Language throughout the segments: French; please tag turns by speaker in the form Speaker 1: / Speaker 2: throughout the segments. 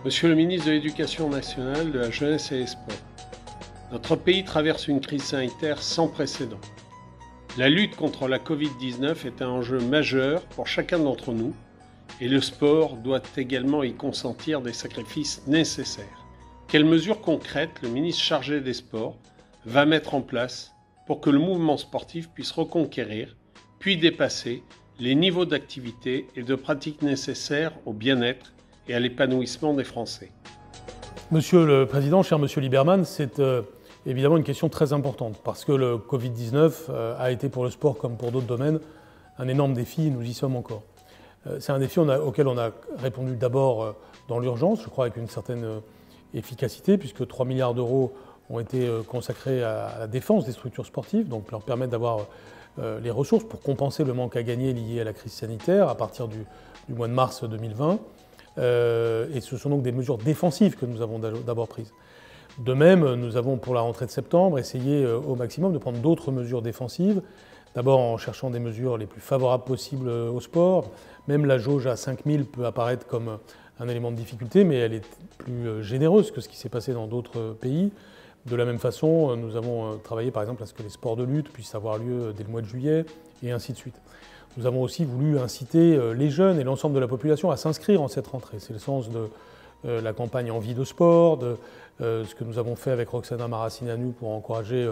Speaker 1: Monsieur le ministre de l'Éducation nationale, de la Jeunesse et des Sports, notre pays traverse une crise sanitaire sans précédent. La lutte contre la Covid-19 est un enjeu majeur pour chacun d'entre nous et le sport doit également y consentir des sacrifices nécessaires. Quelles mesures concrètes le ministre chargé des Sports va mettre en place pour que le mouvement sportif puisse reconquérir, puis dépasser les niveaux d'activité et de pratique nécessaires au bien-être et à l'épanouissement des Français?
Speaker 2: Monsieur le Président, cher Monsieur Lieberman, c'est évidemment une question très importante parce que le Covid-19 a été pour le sport comme pour d'autres domaines un énorme défi et nous y sommes encore. C'est un défi auquel on a répondu d'abord dans l'urgence, je crois avec une certaine efficacité, puisque 3 milliards d'euros ont été consacrés à la défense des structures sportives, donc leur permettre d'avoir les ressources pour compenser le manque à gagner lié à la crise sanitaire à partir du mois de mars 2020. Et ce sont donc des mesures défensives que nous avons d'abord prises. De même, nous avons pour la rentrée de septembre essayé au maximum de prendre d'autres mesures défensives, d'abord en cherchant des mesures les plus favorables possibles au sport. Même la jauge à 5000 peut apparaître comme un élément de difficulté, mais elle est plus généreuse que ce qui s'est passé dans d'autres pays. De la même façon, nous avons travaillé par exemple à ce que les sports de lutte puissent avoir lieu dès le mois de juillet, et ainsi de suite. Nous avons aussi voulu inciter les jeunes et l'ensemble de la population à s'inscrire en cette rentrée. C'est le sens de la campagne Envie de sport, de ce que nous avons fait avec Roxana Maracineanu pour encourager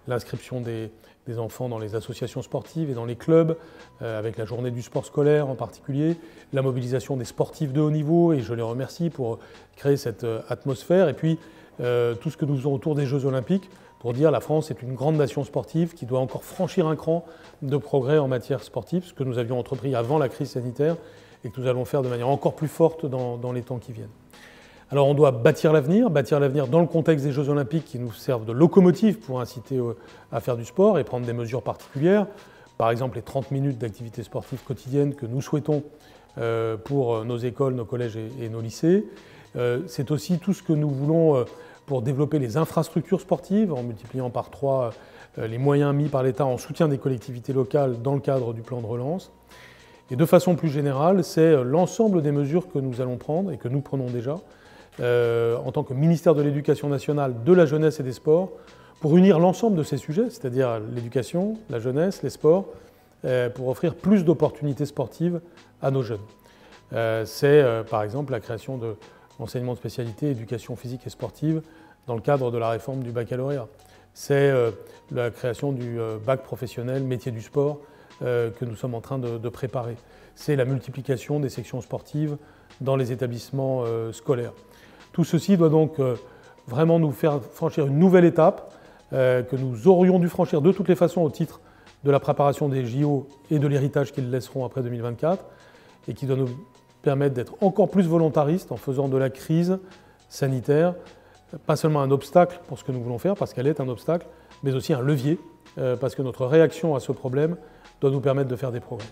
Speaker 2: l'inscription des enfants dans les associations sportives et dans les clubs, avec la journée du sport scolaire en particulier, la mobilisation des sportifs de haut niveau, et je les remercie pour créer cette atmosphère, et puis tout ce que nous faisons autour des Jeux Olympiques, pour dire que la France est une grande nation sportive qui doit encore franchir un cran de progrès en matière sportive, ce que nous avions entrepris avant la crise sanitaire et que nous allons faire de manière encore plus forte dans les temps qui viennent. Alors on doit bâtir l'avenir dans le contexte des Jeux Olympiques qui nous servent de locomotive pour inciter à faire du sport et prendre des mesures particulières. Par exemple les 30 minutes d'activité sportive quotidienne que nous souhaitons pour nos écoles, nos collèges et nos lycées. C'est aussi tout ce que nous voulons pour développer les infrastructures sportives en multipliant par 3 les moyens mis par l'État en soutien des collectivités locales dans le cadre du plan de relance. Et de façon plus générale, c'est l'ensemble des mesures que nous allons prendre et que nous prenons déjà en tant que ministère de l'Éducation nationale, de la jeunesse et des sports pour unir l'ensemble de ces sujets, c'est-à-dire l'éducation, la jeunesse, les sports, pour offrir plus d'opportunités sportives à nos jeunes. C'est par exemple la création de l'enseignement de spécialité éducation physique et sportive dans le cadre de la réforme du baccalauréat. C'est la création du bac professionnel métier du sport que nous sommes en train de préparer. C'est la multiplication des sections sportives dans les établissements scolaires. Tout ceci doit donc vraiment nous faire franchir une nouvelle étape que nous aurions dû franchir de toutes les façons au titre de la préparation des JO et de l'héritage qu'ils laisseront après 2024 et qui doit nous permettre d'être encore plus volontaristes en faisant de la crise sanitaire pas seulement un obstacle pour ce que nous voulons faire, parce qu'elle est un obstacle, mais aussi un levier, parce que notre réaction à ce problème doit nous permettre de faire des progrès.